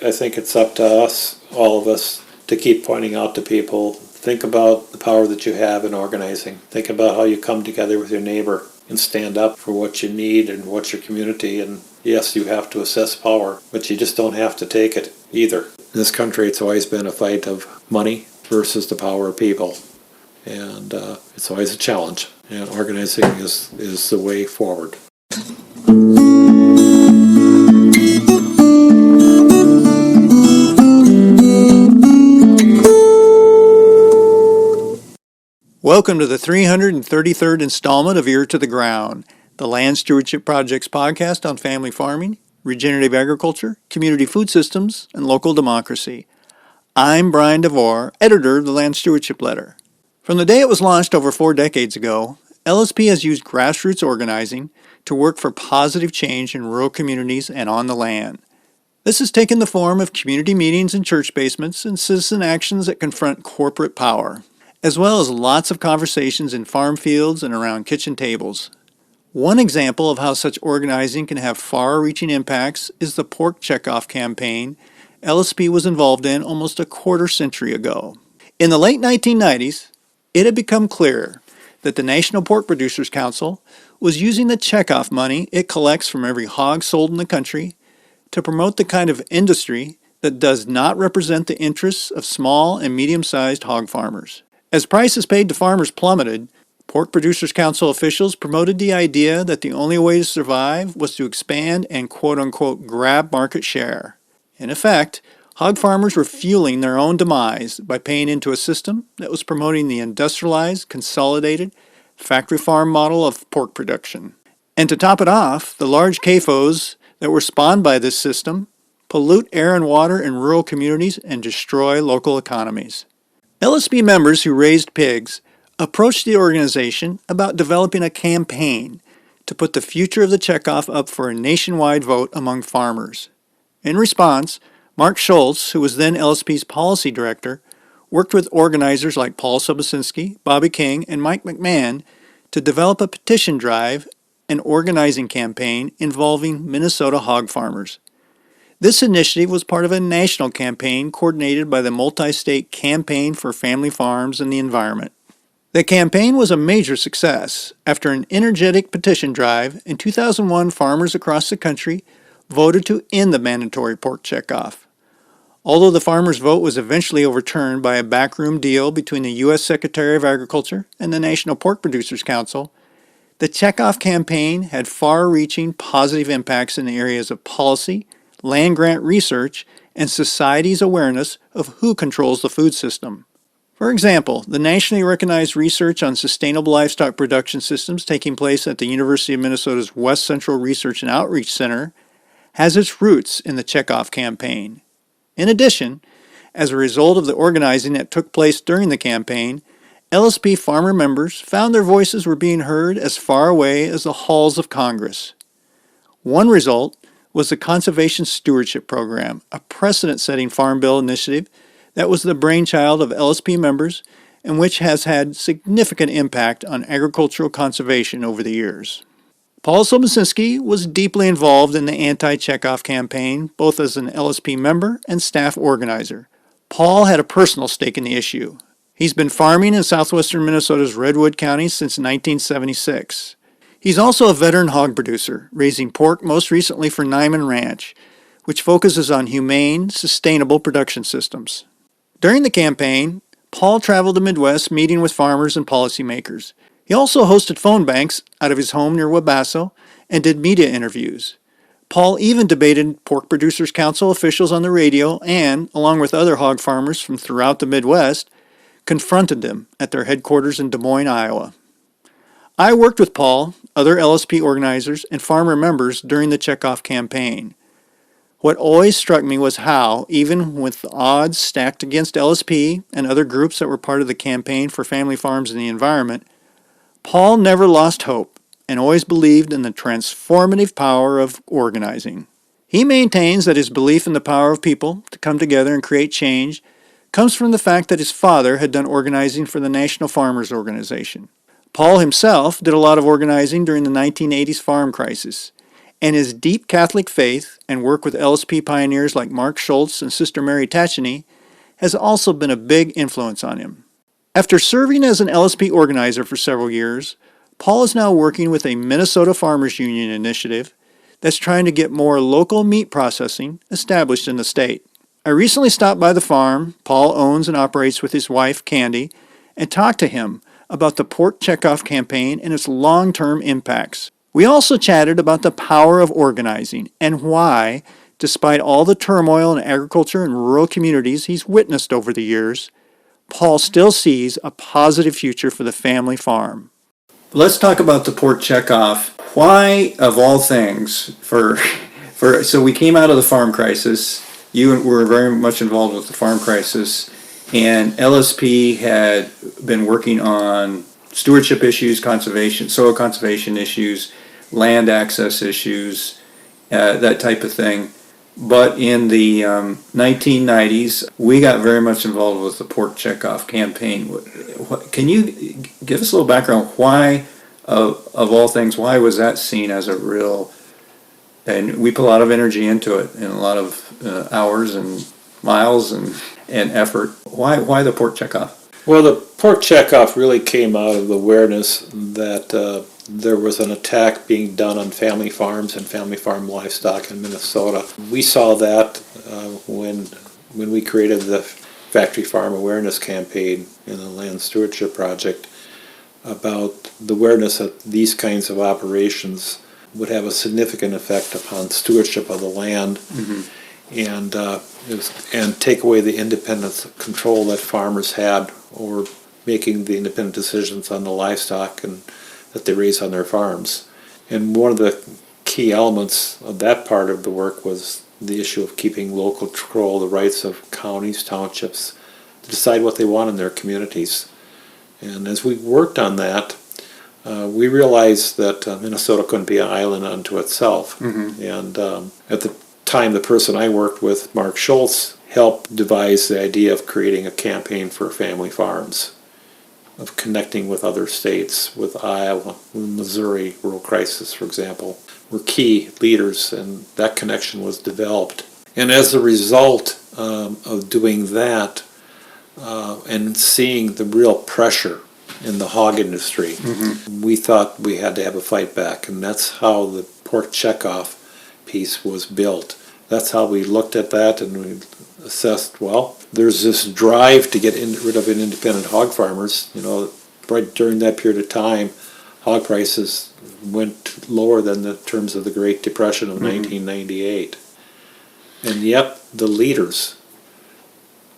I think it's up to us, all of us, to keep pointing out to people, think about the power that you have in organizing. Think about how you come together with your neighbor and stand up for what you need and what's your community. And yes, you have to assess power, but you just don't have to take it either. In this country, it's always been a fight of money versus the power of people. And it's always a challenge. And organizing is the way forward. Welcome to the 333rd installment of Ear to the Ground, the Land Stewardship Project's podcast on family farming, regenerative agriculture, community food systems, and local democracy. I'm Brian DeVore, editor of the Land Stewardship Letter. From the day it was launched over 4 decades ago, LSP has used grassroots organizing to work for positive change in rural communities and on the land. This has taken the form of community meetings in church basements and citizen actions that confront corporate power, as well as lots of conversations in farm fields and around kitchen tables. One example of how such organizing can have far-reaching impacts is the pork checkoff campaign LSP was involved in almost a quarter century ago. In the late 1990s, it had become clear that the National Pork Producers Council was using the checkoff money it collects from every hog sold in the country to promote the kind of industry that does not represent the interests of small and medium-sized hog farmers. As prices paid to farmers plummeted, Pork Producers Council officials promoted the idea that the only way to survive was to expand and quote-unquote grab market share. In effect, hog farmers were fueling their own demise by paying into a system that was promoting the industrialized, consolidated, factory farm model of pork production. And to top it off, the large CAFOs that were spawned by this system pollute air and water in rural communities and destroy local economies. LSP members who raised pigs approached the organization about developing a campaign to put the future of the checkoff up for a nationwide vote among farmers. In response, Mark Schultz, who was then LSP's policy director, worked with organizers like Paul Sobocinski, Bobby King, and Mike McMahon to develop a petition drive and organizing campaign involving Minnesota hog farmers. This initiative was part of a national campaign coordinated by the multi-state Campaign for Family Farms and the Environment. The campaign was a major success. After an energetic petition drive, in 2001 farmers across the country voted to end the mandatory pork checkoff. Although the farmers' vote was eventually overturned by a backroom deal between the U.S. Secretary of Agriculture and the National Pork Producers Council, the checkoff campaign had far-reaching positive impacts in the areas of policy, land grant research, and society's awareness of who controls the food system. For example, the nationally recognized research on sustainable livestock production systems taking place at the University of Minnesota's West Central Research and Outreach Center has its roots in the checkoff campaign. In addition, as a result of the organizing that took place during the campaign, LSP farmer members found their voices were being heard as far away as the halls of Congress. One result was the Conservation Stewardship Program, a precedent-setting farm bill initiative that was the brainchild of LSP members and which has had significant impact on agricultural conservation over the years. Paul Sobocinski was deeply involved in the anti-checkoff campaign, both as an LSP member and staff organizer. Paul had a personal stake in the issue. He's been farming in southwestern Minnesota's Redwood County since 1976. He's also a veteran hog producer, raising pork most recently for Nyman Ranch, which focuses on humane, sustainable production systems. During the campaign, Paul traveled the Midwest meeting with farmers and policymakers. He also hosted phone banks out of his home near Wabasso and did media interviews. Paul even debated Pork Producers Council officials on the radio and, along with other hog farmers from throughout the Midwest, confronted them at their headquarters in Des Moines, Iowa. I worked with Paul, other LSP organizers, and farmer members during the checkoff campaign. What always struck me was how, even with the odds stacked against LSP and other groups that were part of the Campaign for Family Farms and the Environment, Paul never lost hope and always believed in the transformative power of organizing. He maintains that his belief in the power of people to come together and create change comes from the fact that his father had done organizing for the National Farmers Organization. Paul himself did a lot of organizing during the 1980s farm crisis, And his deep Catholic faith and work with LSP pioneers like Mark Schultz and Sister Mary Tacheny has also been a big influence on him. After serving as an LSP organizer for several years, Paul is now working with a Minnesota Farmers Union initiative that's trying to get more local meat processing established in the state. I recently stopped by the farm Paul owns and operates with his wife, Candy, and talked to him about the Pork Checkoff campaign and its long-term impacts. We also chatted about the power of organizing and why, despite all the turmoil in agriculture and rural communities he's witnessed over the years, Paul still sees a positive future for the family farm. Let's talk about the Pork Checkoff. Why, of all things, so we came out of the farm crisis. You were very much involved with the farm crisis, and LSP had been working on stewardship issues, conservation, soil conservation issues, land access issues, that type of thing. But in the 1990s, we got very much involved with the Pork Checkoff campaign. Can you give us a little background? Why, of all things, why was that seen as a real, and we put a lot of energy into it, and a lot of hours and miles and effort. Why the Pork Checkoff? Well, the Pork Checkoff really came out of the awareness that there was an attack being done on family farms and family farm livestock in Minnesota. We saw that when we created the Factory Farm Awareness Campaign in the Land Stewardship Project, about the awareness that these kinds of operations would have a significant effect upon stewardship of the land. And take away the independence control that farmers had over making the independent decisions on the livestock and that they raise on their farms. And one of the key elements of that part of the work was the issue of keeping local control, the rights of counties, townships, to decide what they want in their communities. And as we worked on that, we realized that Minnesota couldn't be an island unto itself. And at the time, the person I worked with, Mark Schultz, helped devise the idea of creating a campaign for family farms, of connecting with other states, with Iowa, Missouri, rural crisis, for example, were key leaders, and that connection was developed. And as a result of doing that and seeing the real pressure in the hog industry, we thought we had to have a fight back, and that's how the Pork Checkoff piece was built. That's how we looked at that, and we assessed, well, there's this drive to get rid of independent hog farmers. You know, right during that period of time, hog prices went lower than the terms of the Great Depression of 1998. And yet the leaders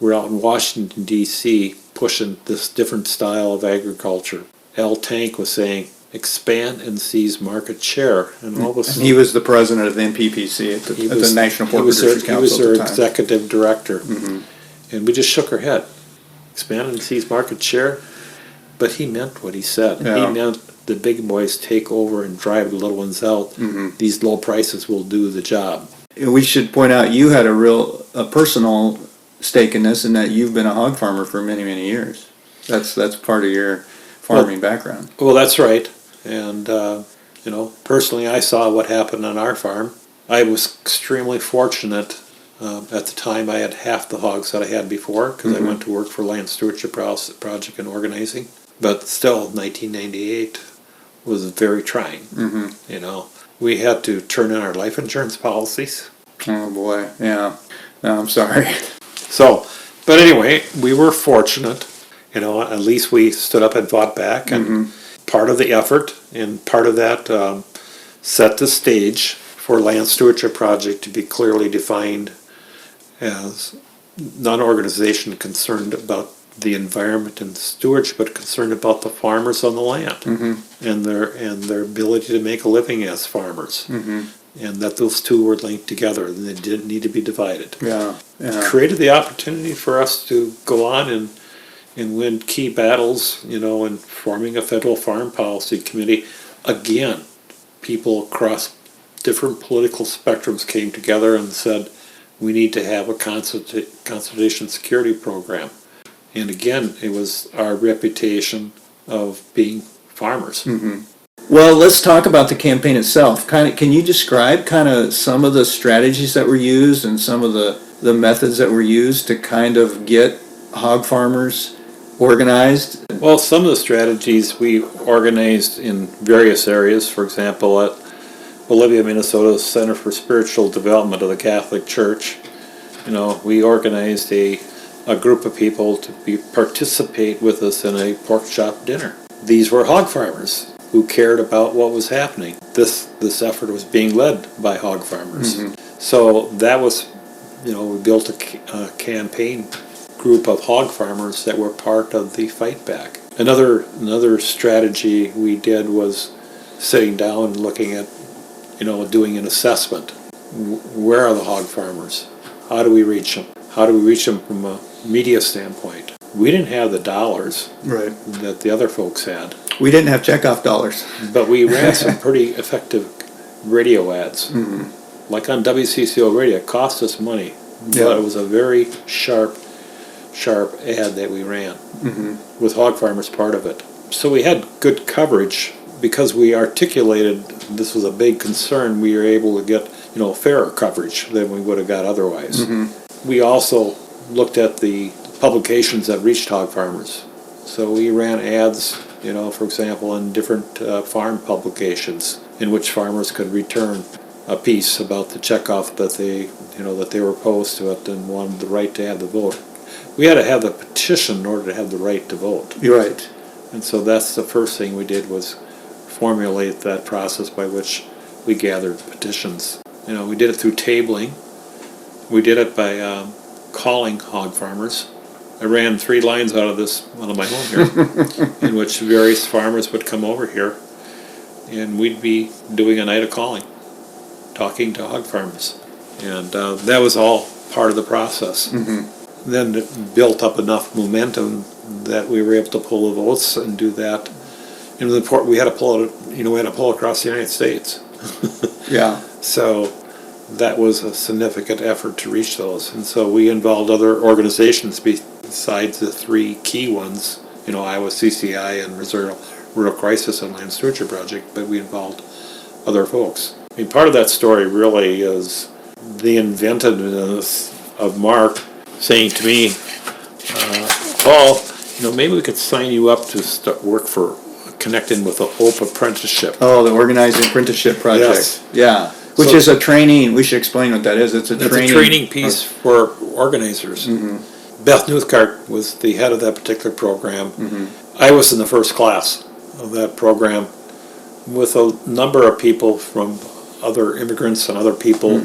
were out in Washington, D.C. pushing this different style of agriculture. Al Tank was saying, expand and seize market share. And all this, And he was the president of the NPPC at the National Pork Producers Council. He was their at the time. executive director. And we just shook our head. Expand and seize market share. But he meant what he said. Yeah. He meant the big boys take over and drive the little ones out. These low prices will do the job. We should point out you had a personal stake in this, in that you've been a hog farmer for many, many years. That's part of your farming background. Well, that's right. And, personally, I saw what happened on our farm. I was extremely fortunate. At the time, I had half the hogs that I had before, because I went to work for Land Stewardship Project and organizing. But still, 1998 was very trying. We had to turn in our life insurance policies. Oh boy, yeah. No, I'm sorry. So, but anyway, we were fortunate. At least we stood up and fought back, and part of the effort and part of that set the stage for Land Stewardship Project to be clearly defined as not an organization concerned about the environment and stewardship, but concerned about the farmers on the land and their ability to make a living as farmers, and that those two were linked together and they didn't need to be divided. It created the opportunity for us to go on and win key battles, in forming a federal farm policy committee. Again, people across different political spectrums came together and said, we need to have a conservation security program. And again, it was our reputation of being farmers. Well, let's talk about the campaign itself. Can you describe kind of some of the strategies that were used and some of the methods that were used to kind of get hog farmers organized? Well, some of the strategies we organized in various areas. For example, at Bolivia, Minnesota's Center for Spiritual Development of the Catholic Church, we organized a group of people to participate with us in a pork chop dinner. These were hog farmers who cared about what was happening. This effort was being led by hog farmers. So that was, we built a campaign group of hog farmers that were part of the fight back. Another strategy we did was sitting down and looking at, doing an assessment. Where are the hog farmers? How do we reach them? How do we reach them from a media standpoint? We didn't have the dollars Right. that the other folks had, We didn't have checkoff dollars. but we ran some pretty effective radio ads. Like on WCCO radio, it cost us money, Yeah. but it was a very sharp ad that we ran with hog farmers part of it. So we had good coverage because we articulated this was a big concern. We were able to get fairer coverage than we would have got otherwise. We also looked at the publications that reached hog farmers. So we ran ads, for example, in different farm publications in which farmers could return a piece about the checkoff that they were opposed to it and wanted the right to have the vote. We had to have the petition in order to have the right to vote. You're right. And so that's the first thing we did, was formulate that process by which we gathered petitions. We did it through tabling. We did it by calling hog farmers. I ran 3 lines out of my home here, in which various farmers would come over here, and we'd be doing a night of calling, talking to hog farmers. And that was all part of the process. Then it built up enough momentum that we were able to pull the votes and do that. And we had to pull it, we had to pull across the United States. Yeah. So that was a significant effort to reach those. And so we involved other organizations besides the 3 key ones, Iowa CCI and Missouri Rural Crisis and Land Stewardship Project, but we involved other folks. Part of that story really is the inventiveness of Mark saying to me, Paul, maybe we could sign you up to start work for connecting with the Hope Apprenticeship. Oh, the Organizing Apprenticeship Project. Yes. Yeah. Which is a training. We should explain what that is. It's a training piece for organizers. Beth Newthcart was the head of that particular program. I was in the first class of that program with a number of people from other immigrants and other people,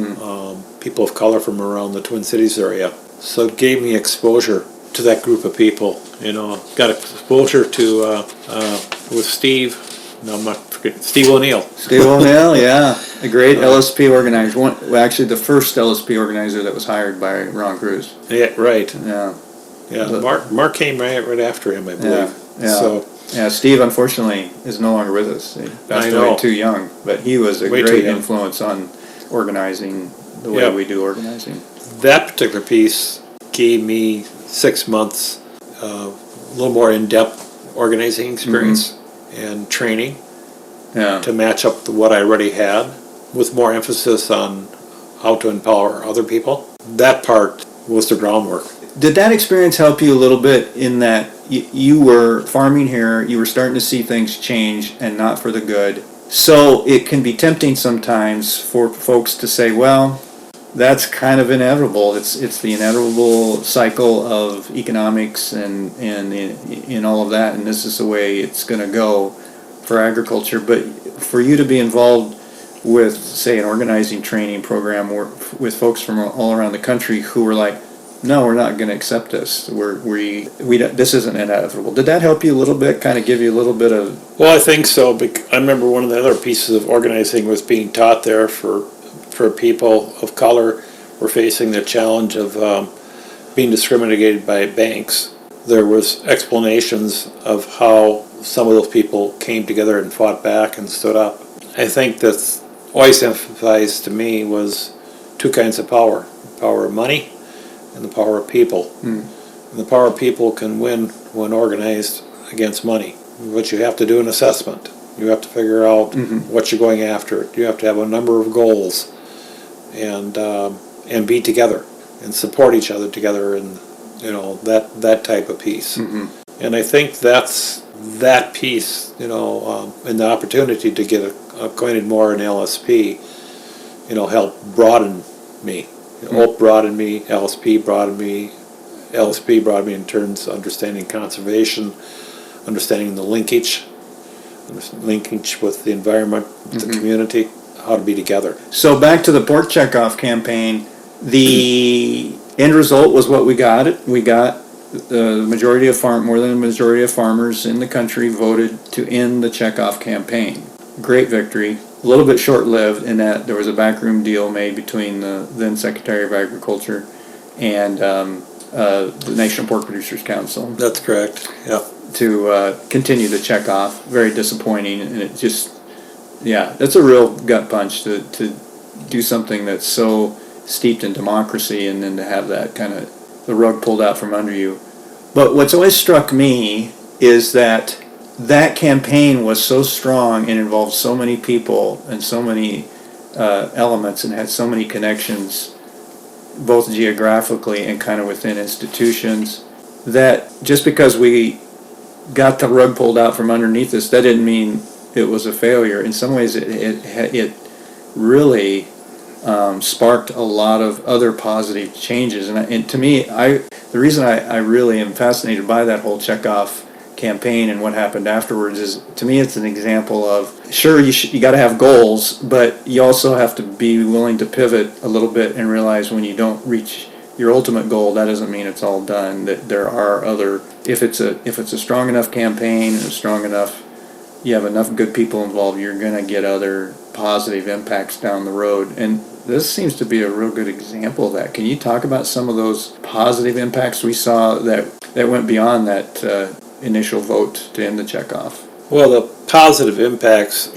people of color from around the Twin Cities area. So it gave me exposure to that group of people. Got exposure to with Steve. No, I'm not forgetting Steve O'Neill. Steve O'Neill, yeah, a great LSP organizer. Actually, the first LSP organizer that was hired by Ron Cruz. Yeah, right. Yeah, Yeah. Mark came right after him, I believe. Yeah. So yeah. Steve, unfortunately, is no longer with us. He passed away too young, but he was a great influence on organizing the way we do organizing. That particular piece gave me 6 months, a little more in-depth organizing experience and training to match up to what I already had, with more emphasis on how to empower other people. That part was the groundwork. Did that experience help you a little bit in that you were farming here, you were starting to see things change and not for the good? So it can be tempting sometimes for folks to say, well, that's kind of inevitable. It's the inevitable cycle of economics and in all of that, and this is the way it's going to go for agriculture. But for you to be involved with, say, an organizing training program or with folks from all around the country who were like, no, we're not going to accept this. This isn't inevitable. Did that help you a little bit? Kind of give you a little bit of? Well, I think so. I remember one of the other pieces of organizing was being taught there for people of color were facing the challenge of being discriminated by banks. There was explanations of how some of those people came together and fought back and stood up. I think that's always emphasized to me was 2 kinds of power: the power of money and the power of people. And the power of people can win when organized against money. But you have to do an assessment. You have to figure out what you're going after. You have to have a number of goals, and be together and support each other together, and that type of piece. And I think that's that piece, and the opportunity to get acquainted more in LSP, helped broaden me. Hope broadened me, LSP broadened me, LSP broadened me in terms of understanding conservation, understanding the linkage with the environment, the community, how to be together. So back to the pork checkoff campaign, the end result was what we got. We got the majority of more than a majority of farmers in the country voted to end the checkoff campaign. Great victory. A little bit short-lived in that there was a backroom deal made between the then Secretary of Agriculture and the National Pork Producers Council That's correct. Yeah. to continue the checkoff. Very disappointing, and it just, that's a real gut punch to do something that's so steeped in democracy and then to have that kind of the rug pulled out from under you. But what's always struck me is that campaign was so strong and involved so many people and so many elements and had so many connections, both geographically and kind of within institutions, that just because we got the rug pulled out from underneath us, that didn't mean it was a failure. In some ways, it really sparked a lot of other positive changes. And to me, the reason I really am fascinated by that whole checkoff campaign and what happened afterwards is, to me, it's an example of, sure, you got to have goals, but you also have to be willing to pivot a little bit and realize when you don't reach your ultimate goal, that doesn't mean it's all done. That there are other, if it's a strong enough campaign and you have enough good people involved, you're going to get other positive impacts down the road. And this seems to be a real good example of that. Can you talk about some of those positive impacts we saw that went beyond that initial vote to end the checkoff? Well, the positive impacts,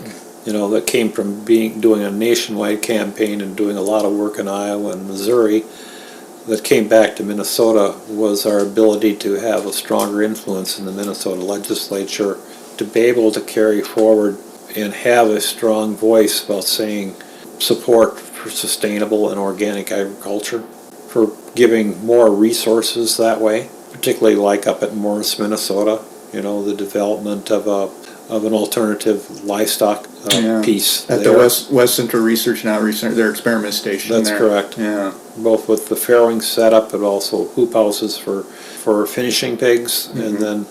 that came from doing a nationwide campaign and doing a lot of work in Iowa and Missouri, that came back to Minnesota, was our ability to have a stronger influence in the Minnesota legislature, to be able to carry forward and have a strong voice about saying support for sustainable and organic agriculture, for giving more resources that way, particularly like up at Morris, Minnesota, the development of an alternative livestock piece. At the West Central Research and Outreach Center, their experiment station. That's there. correct. Yeah. Both with the farrowing setup, but also hoop houses for finishing pigs, and then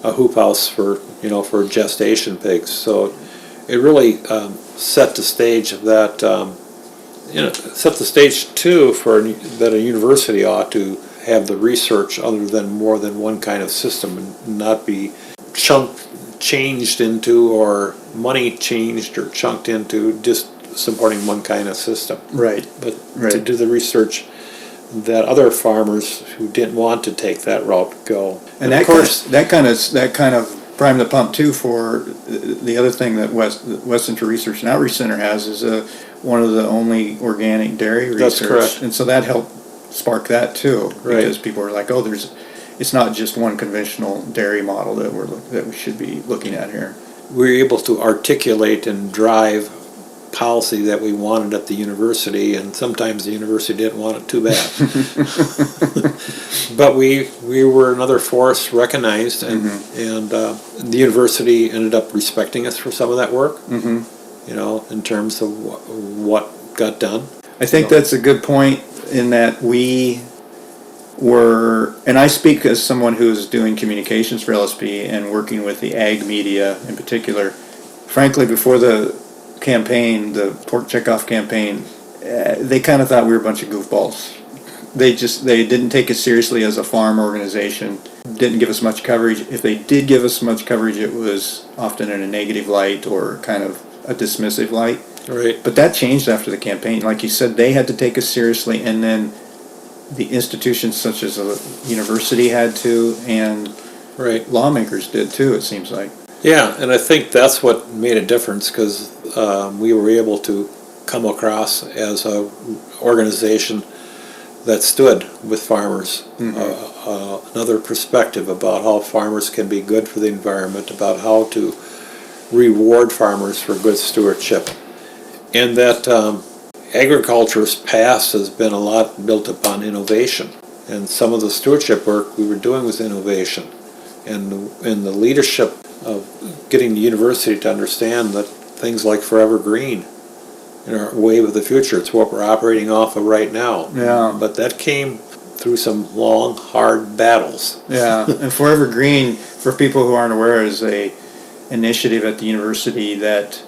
a hoop house for gestation pigs. So it really set the stage of that. Set the stage too for that a university ought to have the research other than more than one kind of system, and not be changed into, or money changed or chunked into just supporting one kind of system. Right. But to do the research that other farmers who didn't want to take that route go. And of course, that kind of primed the pump too for the other thing that West Central Research and Outreach Center has is one of the only organic dairy research. That's correct. And so that helped spark that too, Right. because people were like, oh, it's not just one conventional dairy model that we should be looking at here. We were able to articulate and drive policy that we wanted at the university, and sometimes the university didn't want it too bad. But we were another force recognized, and the university ended up respecting us for some of that work. In terms of what got done. I think that's a good point, in that we were, and I speak as someone who's doing communications for LSP and working with the ag media in particular. Frankly, before the campaign, the pork checkoff campaign, they kind of thought we were a bunch of goofballs. They didn't take us seriously as a farm organization, didn't give us much coverage. If they did give us much coverage, it was often in a negative light or kind of a dismissive light. Right. But that changed after the campaign. Like you said, they had to take us seriously, and then the institutions such as a university had to, and lawmakers did too, it seems like. Yeah, and I think that's what made a difference, because we were able to come across as an organization that stood with farmers. Another perspective about how farmers can be good for the environment, about how to reward farmers for good stewardship. And that agriculture's past has been a lot built upon innovation. And some of the stewardship work we were doing was innovation. And the leadership of getting the university to understand that things like Forever Green are a wave of the future. It's what we're operating off of right now. Yeah. But that came through some long, hard battles. Yeah, and Forever Green, for people who aren't aware, is a initiative at the university that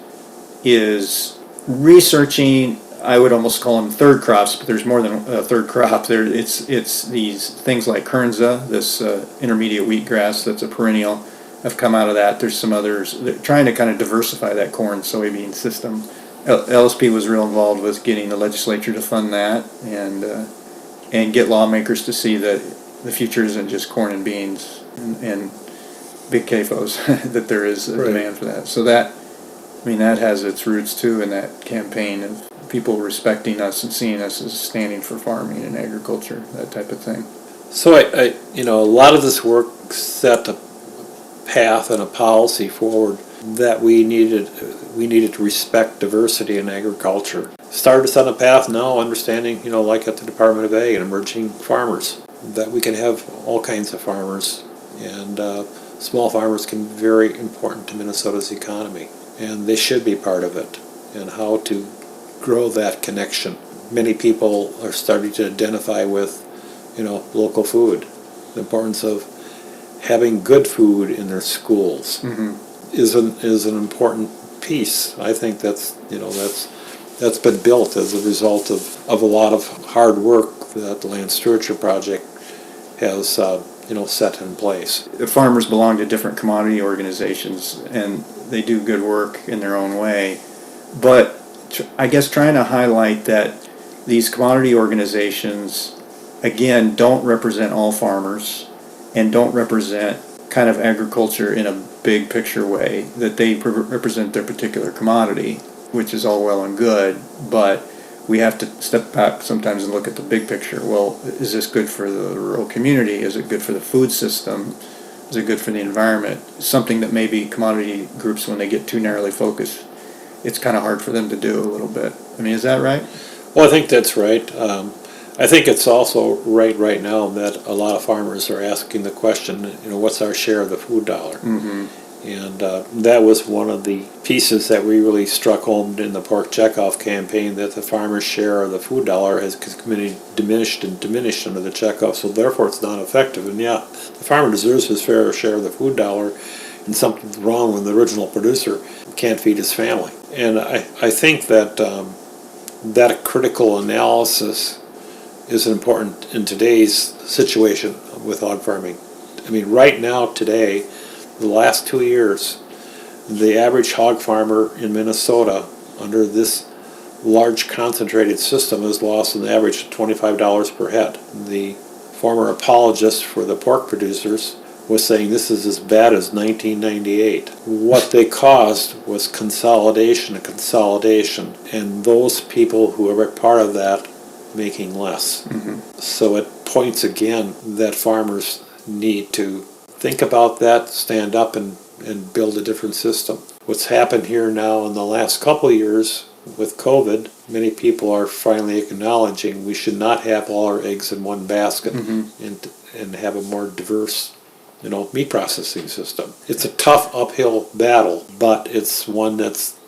is researching, I would almost call them third crops, but there's more than a third crop. It's these things like Kernza, this intermediate wheatgrass that's a perennial, have come out of that. There's some others. They're trying to kind of diversify that corn soybean system. LSP was real involved with getting the legislature to fund that and get lawmakers to see that the future isn't just corn and beans and big CAFOs, that there is a demand for that. So that has its roots too in that campaign of people respecting us and seeing us as standing for farming and agriculture, that type of thing. So I a lot of this work set a path and a policy forward that we needed to respect diversity in agriculture. Started us on a path now, understanding, like at the Department of Ag and emerging farmers, that we can have all kinds of farmers, and small farmers can be very important to Minnesota's economy, and they should be part of it, and how to grow that connection. Many people are starting to identify with, local food, the importance of having good food in their schools. Mm-hmm. is an important piece. I think that's been built as a result of a lot of hard work that the Land Stewardship Project has set in place. Farmers belong to different commodity organizations, and they do good work in their own way. But I guess trying to highlight that these commodity organizations, again, don't represent all farmers and don't represent kind of agriculture in a big picture way, that they represent their particular commodity, which is all well and good, but we have to step back sometimes and look at the big picture. Well, is this good for the rural community? Is it good for the food system? Is it good for the environment? Something that maybe commodity groups, when they get too narrowly focused, it's kind of hard for them to do a little bit. Is that right? Well, I think that's right. I think it's also right now that a lot of farmers are asking the question, what's our share of the food dollar? Mm-hmm. And that was one of the pieces that we really struck home in the Pork Checkoff campaign, that the farmer's share of the food dollar has diminished under the checkoff, so therefore it's not effective. And the farmer deserves his fair share of the food dollar, and something's wrong when the original producer can't feed his family. And I think that that critical analysis is important in today's situation with hog farming. Right now, today, the last 2 years, the average hog farmer in Minnesota, under this large concentrated system, has lost an average of $25 per head. The former apologist for the pork producers was saying this is as bad as 1998. What they caused was consolidation, and those people who are part of that making less. Mm-hmm. So it points again that farmers need to think about that, stand up and build a different system. What's happened here now in the last couple of years with COVID, many people are finally acknowledging we should not have all our eggs in one basket. Mm-hmm. and have a more diverse meat processing system. It's a tough uphill battle, but it's one that's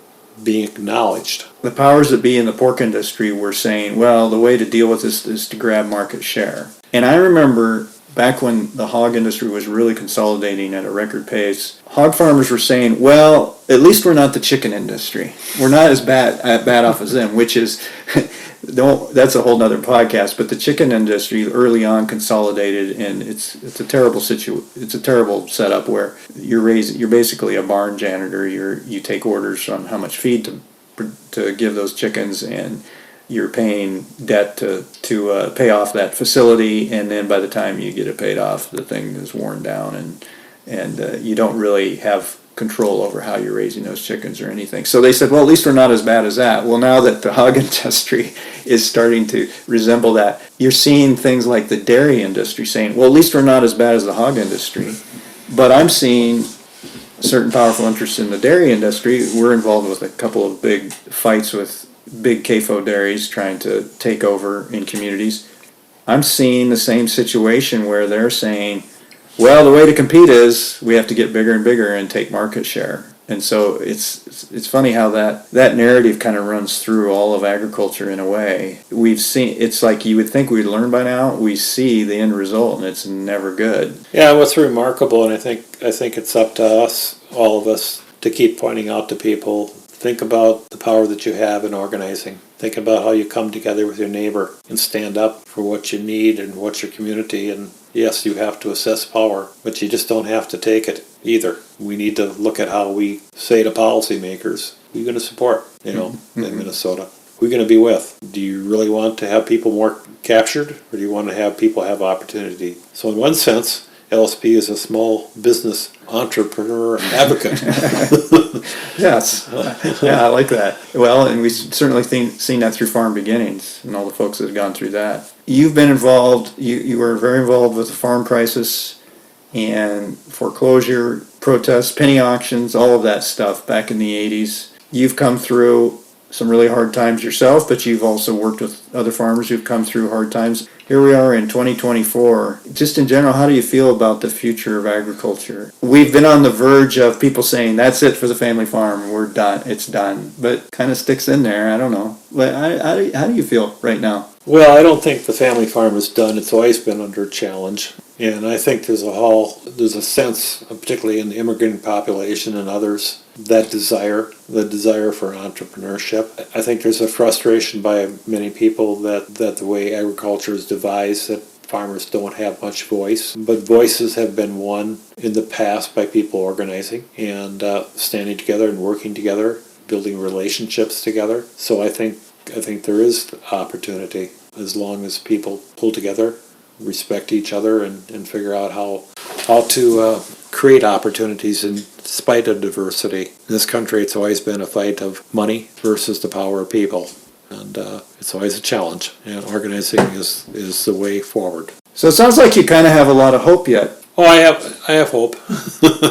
being acknowledged. The powers that be in the pork industry were saying, well, the way to deal with this is to grab market share. And I remember back when the hog industry was really consolidating at a record pace, hog farmers were saying, well, at least we're not the chicken industry. We're not as bad off as them, which is, that's a whole nother podcast, but the chicken industry early on consolidated, and it's a terrible it's a terrible setup where you're basically a barn janitor. You take orders on how much feed to give those chickens, and you're paying debt to pay off that facility, and then by the time you get it paid off, the thing is worn down, and you don't really have control over how you're raising those chickens or anything. So they said, well, at least we're not as bad as that. Well, now that the hog industry is starting to resemble that, you're seeing things like the dairy industry saying, well, at least we're not as bad as the hog industry. But I'm seeing certain powerful interests in the dairy industry, we're involved with a couple of big fights with big CAFO dairies trying to take over in communities. I'm seeing the same situation where they're saying, well, the way to compete is we have to get bigger and bigger and take market share. And so it's funny how that narrative kind of runs through all of agriculture in a way. We've seen, it's like you would think we'd learn by now. We see the end result, and it's never good. Yeah, what's remarkable, and I think it's up to us, all of us, to keep pointing out to people, think about the power that you have in organizing. Think about how you come together with your neighbor and stand up for what you need and what's your community. And yes, you have to assess power, but you just don't have to take it either. We need to look at how we say to policymakers, who are you going to support, in Minnesota? Who are you going to be with? Do you really want to have people more captured, or do you want to have people have opportunity? So in one sense, LSP is a small business entrepreneur advocate. Yes, yeah, I like that. Well, and we've certainly seen that through Farm Beginnings and all the folks that have gone through that. You've been involved, you were very involved with the farm crisis and foreclosure protests, penny auctions, all of that stuff back in the 80s. You've come through some really hard times yourself, but you've also worked with other farmers who've come through hard times. Here we are in 2024. Just in general, how do you feel about the future of agriculture? We've been on the verge of people saying, that's it for the family farm, we're done, it's done. But kind of sticks in there, I don't know. But how do you feel right now? Well, I don't think the family farm is done. It's always been under challenge. And I think there's a sense, particularly in the immigrant population and others, the desire for entrepreneurship. I think there's a frustration by many people that the way agriculture is devised, that farmers don't have much voice. But voices have been won in the past by people organizing and standing together and working together, building relationships together. So I think there is opportunity as long as people pull together, respect each other, and figure out how to create opportunities in spite of diversity. In this country, it's always been a fight of money versus the power of people, and it's always a challenge. And organizing is the way forward. So it sounds like you kind of have a lot of hope yet. Oh, I have hope.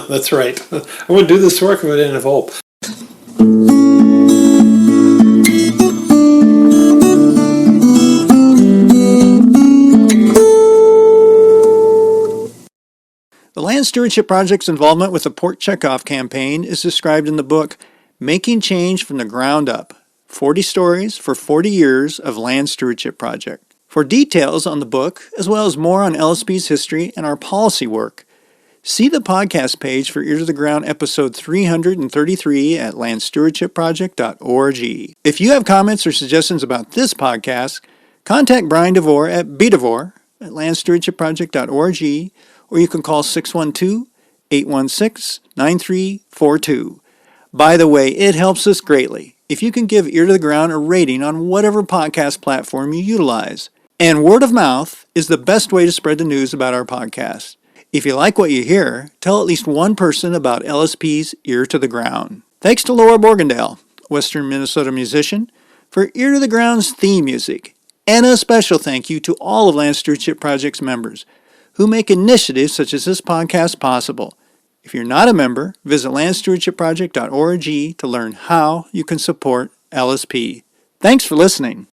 That's right. I wouldn't do this work if I didn't have hope. The Land Stewardship Project's involvement with the Port Checkoff campaign is described in the book Making Change from the Ground Up, 40 Stories for 40 Years of Land Stewardship Project. For details on the book, as well as more on LSP's history and our policy work, see the podcast page for Ear to the Ground episode 333 at landstewardshipproject.org. If you have comments or suggestions about this podcast, contact Brian DeVore at bdevore at landstewardshipproject.org, or you can call 612-816-9342. By the way, it helps us greatly if you can give Ear to the Ground a rating on whatever podcast platform you utilize. And word of mouth is the best way to spread the news about our podcast. If you like what you hear, tell at least one person about LSP's Ear to the Ground. Thanks to Laura Borgendale, Western Minnesota musician, for Ear to the Ground's theme music. And a special thank you to all of Land Stewardship Project's members who make initiatives such as this podcast possible. If you're not a member, visit landstewardshipproject.org to learn how you can support LSP. Thanks for listening.